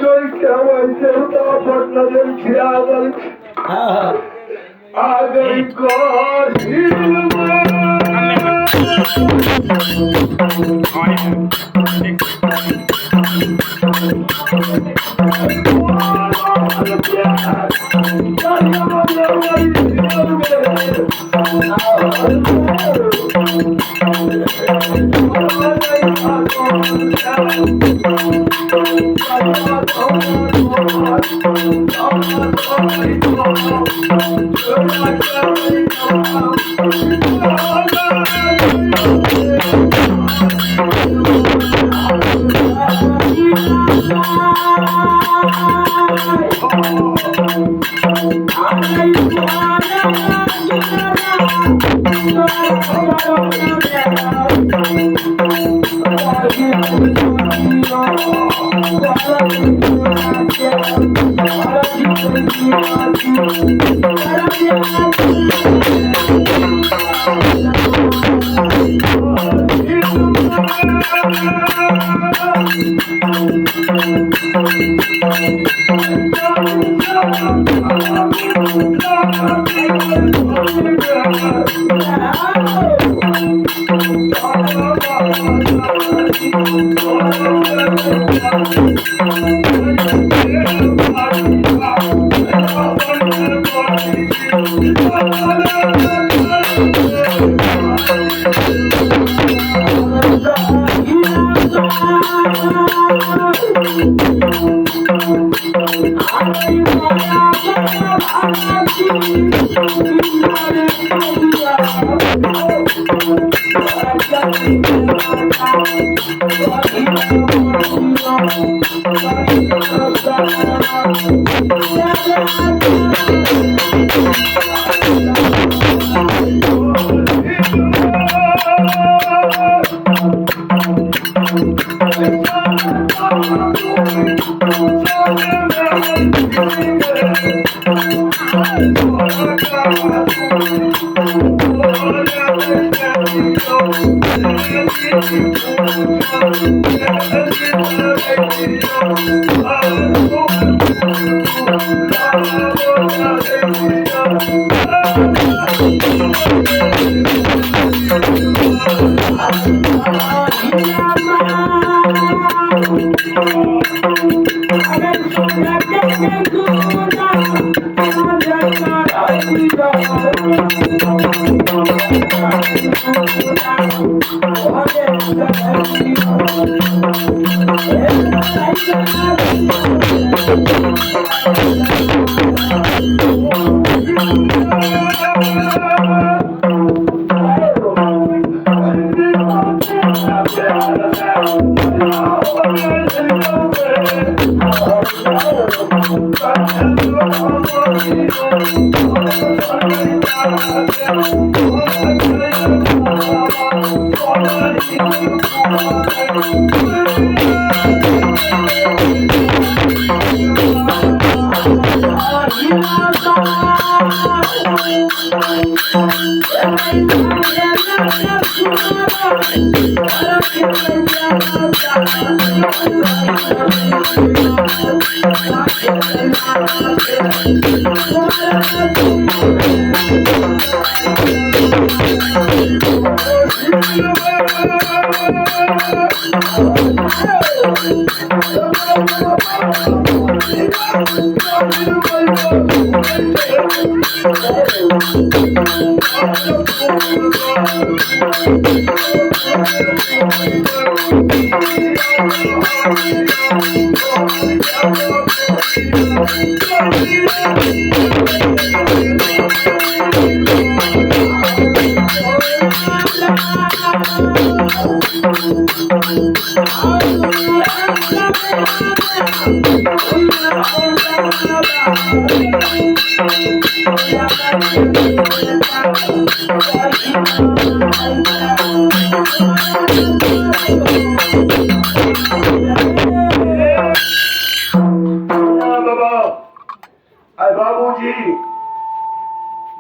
चोरी केवायचे होता पटना जर खियाल आ गई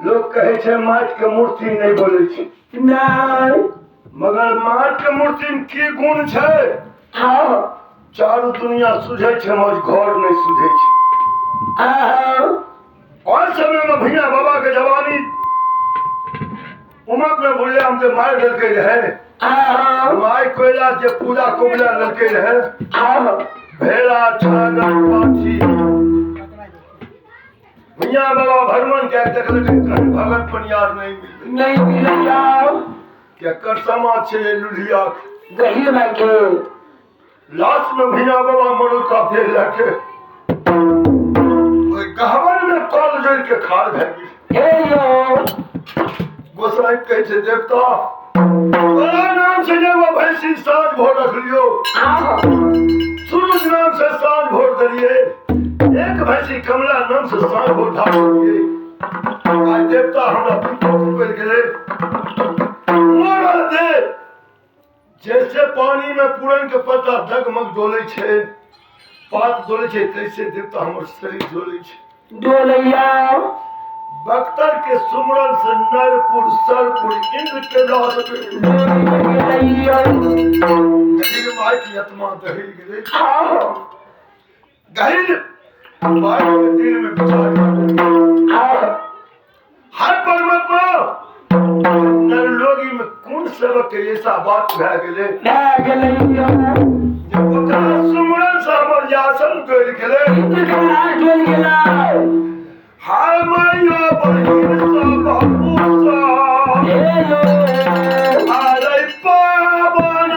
लोग कहे छे माट के मूर्ति नहीं बोले छे नहीं मगर माट के मूर्ति में की गुण छे हाँ चारू दुनिया सुझै छै मगर घर नहीं सुझै छै। और समय में भैया बाबा के जवानी उमक में बुढ़िया हमसे मार देलके रहे। माय कोयला जे पूजा कोबला देलके रहे। भेड़ा छागर पाछी भैया बाबा भरमन के देखलकै कहीं भगत पनियार नहीं मिलैया। क्या कर समाज छे लुधिया गही में के लास्ट में भैया बाबा मरल का दे लके ओई गहवर में तल जोड़ के खाड़ भे गेल। हे यो गोसाई कहे छे देवता बड़ा नाम से जब भैंसी साँझ भोर रख लियो। सूरज नाम से साँझ भोर दलिए। एक भैंसी कमला नाम से साँझ भोर ढाल दिए। आज देवता हमरा पकड़ गेले मरल दे। जैसे पानी में पूरन के पत्ता डगमग डोले छे पात डोले छे तैसे देवता हमर शरीर डोले छे। डोलैया बख्तर के सुमरन से नरपुर सरपुर इंद्र के दास माई की आत्मा दहिल गेले। गहिल माई के दिल में विचार हर परमात्मा नरलोगी में कौन सेवक के ऐसा बात भे गेले जब ओकरा सुमरन से हमर यासन डोल गेले। हाय मैया बहिन सा बाबू सा अरे पावन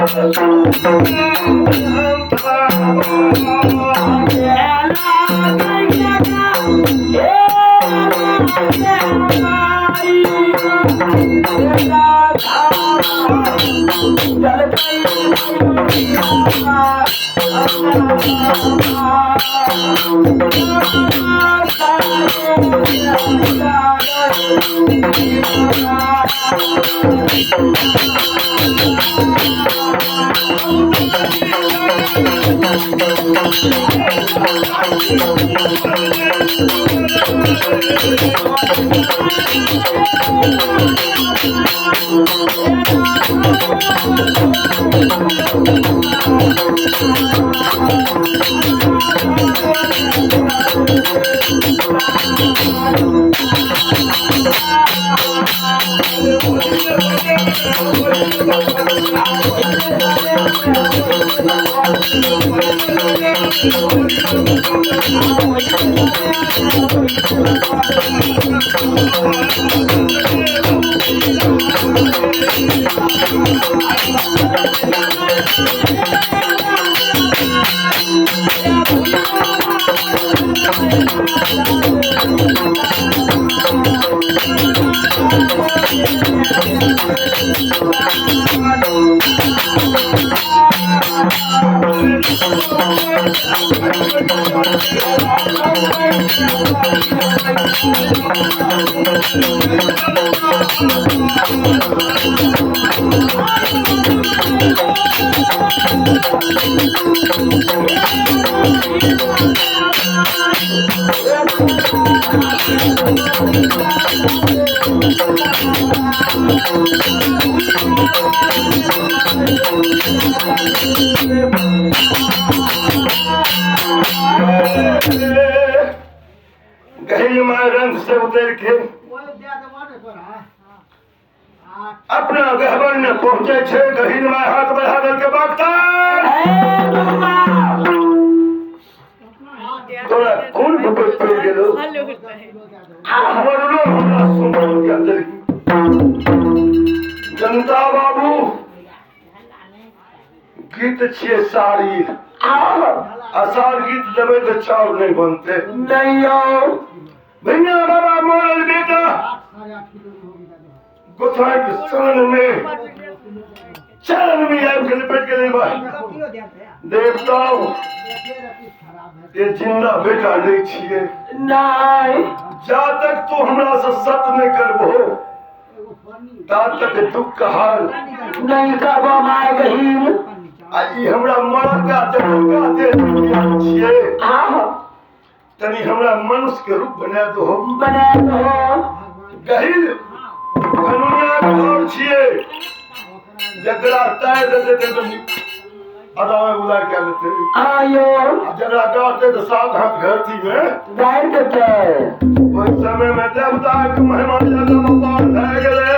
गहिल में रंग से उतर के अपना गहबर में पहुंचे छे। गहिल में हाथ बढ़ा करके बख्तर तोरा कौन भूत पड़ गेलो मरलो हमरा सुमन के अंदर जनता बाबू गीत छे साड़ी आसार गीत देवे तो चाव नहीं बनते नहीं आओ भैया बाबा मोरल बेटा गोसाई के शरण में चरण में आग के लिपट के भाई देवताओं ये जिंदा बेटा नहीं छिए नहीं जा तक तू हमरा से सत्य नहीं करबो ता तक दुख का हाल नहीं करबो माय गहील आई हमरा मरद का जगह दे छिए तनी हमरा मनुष्य के रूप बना दो गहील कनुनिया घर छिए जकरा तार दे दे अदा में बुला क्या लेते आयो जरा गाते तो साथ हाथ घर थी में गाड़ देते उस समय में देवता के मेहमान ज्यादा मकान रह गए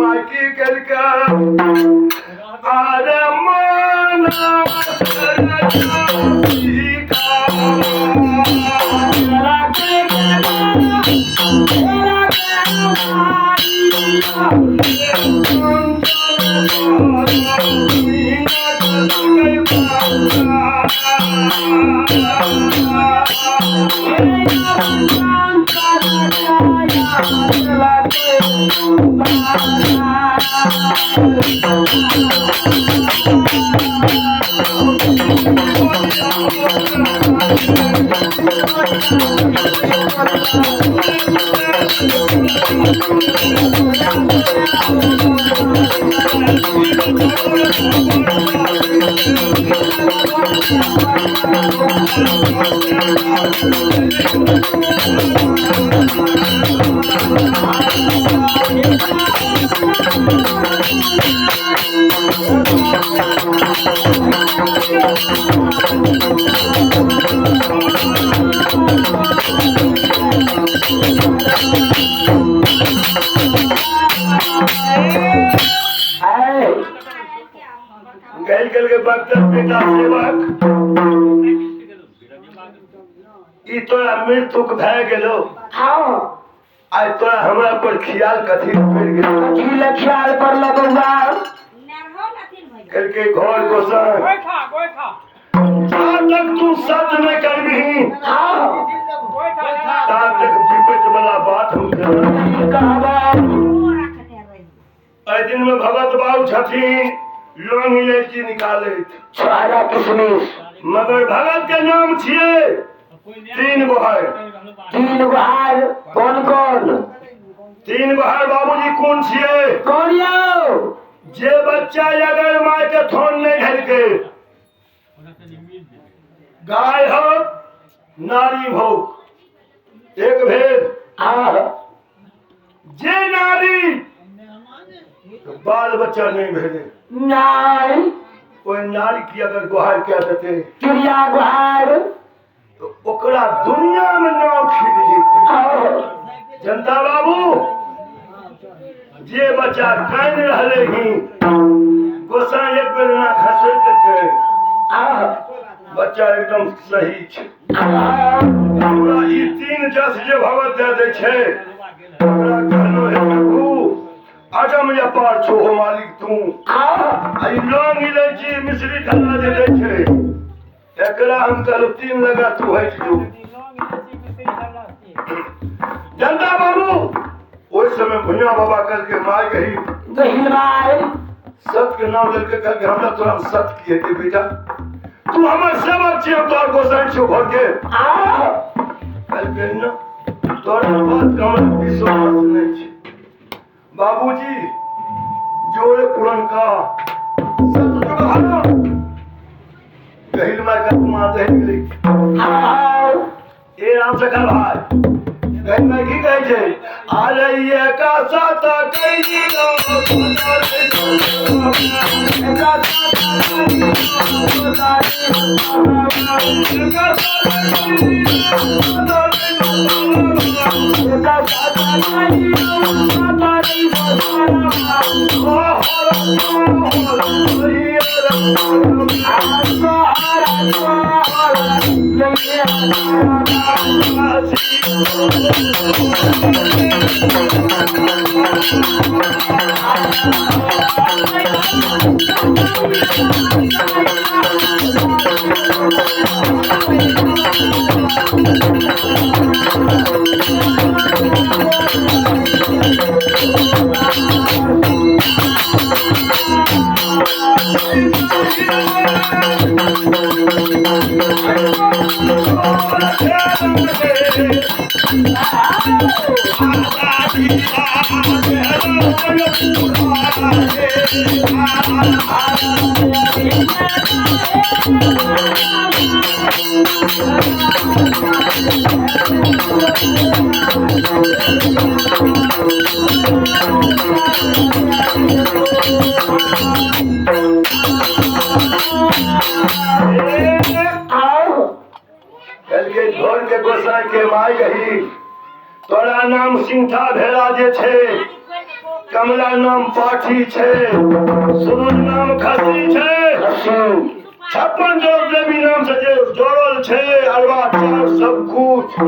माइकी करके अरे माना गैल गल के वक्त बेटा सेवक ई तोरा मृत्युक भय गेलो आज तोरा हमरा पर ख्याल कथी पड़ गेलो की ख्याल पर लगौआ कल के घर गोसन जहाँ तक तू सच न करबी तहाँ तक विपत वाला बात हम दिन में भगत बाबू छथिन लोन इलायची निकाले छोरा किसमिस मगर भगत के नाम छिए तीन गोहर कौन कौन तीन गोहर बाबूजी कौन छिए कौन यो जे बच्चा अगर माय के थोन नहीं ढल के गाय हो नारी हो एक भेद जे नारी बाल बच्चा नहीं भेजे नहीं कोई नारी की अगर गुहार क्या देते चिड़िया गुहार तो ओकरा दुनिया में नाम खिल जेते जनता बाबू जे बच्चा कान रहले ही गोसा एक बेर ना खसोई के बच्चा एकदम सही छै हमरा ई तीन जस जे भगवत दे दै छै ओकरा कहलो है प्रभु अजम या पार छो हो मालिक तू आई लोन इलायची मिश्री ढला दे दै छै एकरा हम कहलो तीन लगा तू हट जो जनता बाबू ओइ समय भुइया बाबा कल के मार गही सत के नाम लेके कल के हमरा तोरा सत किए थे बेटा तू हमर सेवक छी हम तोर गोसाई छो घर के कल के न तोर बात का हमरा विश्वास नहीं छै बाबूजी जोड़े पुरनका सत जो भालो कहिल मा का माते गेली ए राम सखा भाई कहीं में की कहे छे आलैया का साथ कई कल के घोर के गोसाई के माय गही तोरा नाम सिंठा भेड़ा जे छे, कमला नाम पाठी छे, सूरज नाम खसी छे, खसी 56 जोग देवी नाम से जे जोड़ल छे, अरवा चार सब कुछ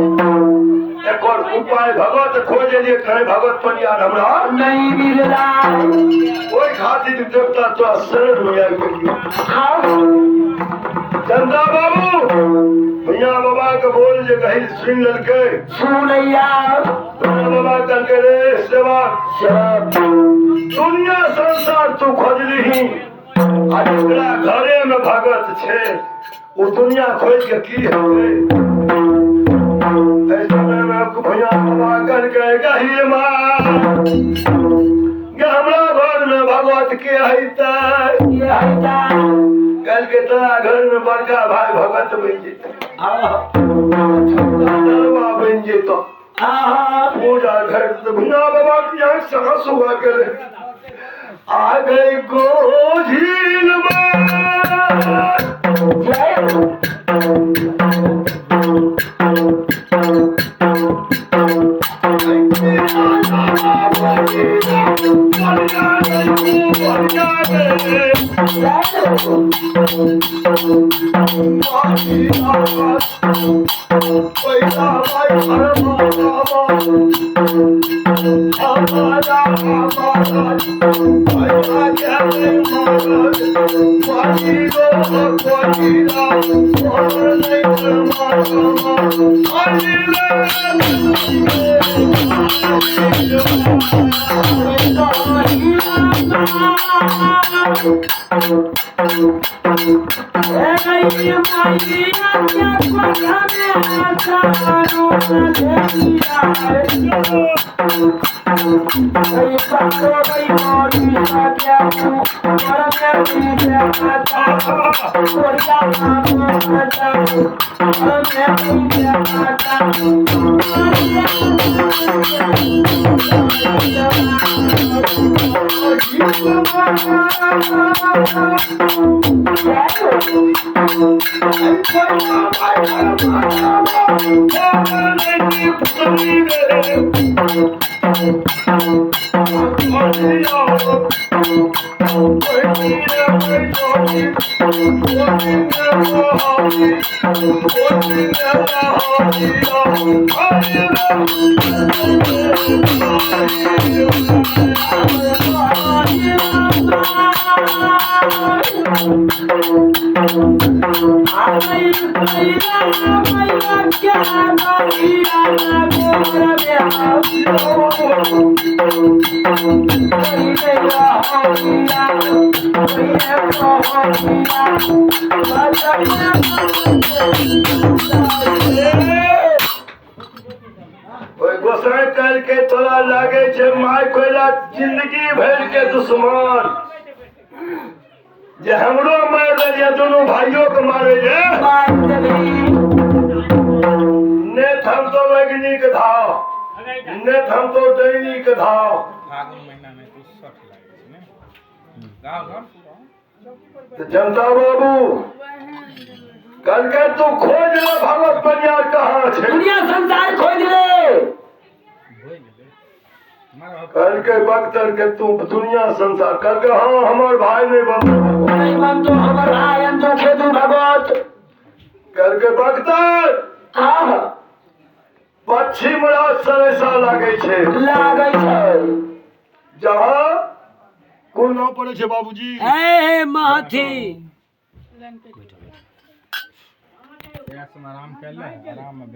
एक और उपाय भगवत खोजे लिए कहे भगवत पनियार हमरा नहीं मिल रहा है। कोई खातिर देवता तो शरण में आ गई। आओ चंदा बाबू भैया बाबा के बोल जे गहिल सुन ललके, सुनैया भैया बाबा कल के रे सेवा सब दुनिया संसार तू खोजली, आज एकरा घरे में भगत छे, वो दुनिया खोज के की होवे। ऐसे में आपको भैया बाबा कल के गहिल मां कि हमरा घर में भगवत के हईता, ये हटा कल के तोरा घर में बड़का भाई भगत बन जेते, बन जेतो पूजा घर से भैया बाबा की आंख से हंसुआ करे आ गई को झील गोसाई कल के तोरा लागे छे माय कोइला जिंदगी भर के दुश्मन जे हमरो मार दिया, दोनों भाइयों को मारे जे ने हम तो वैज्ञानिक धाव ने हम तो दैनिक धाव। फागुन महीना में कुछ शॉट लागे ने गाँव जनता बाबू कल के तू खोज ले भगवत पनिया कहाँ छे, दुनिया संसार खोज ले। कल के बख्तर के तू दुनिया संसार कल के हाँ हमार भाई नहीं बनतो, नहीं बनतो हमर भाई हम तो खेतु भगवत कल के बख्तर हाँ पश्चिम राज सरेसा लागे छे, लागै छै जहाँ कोन नाम पड़े छे बाबूजी ए महथी आराम कर ले आराम में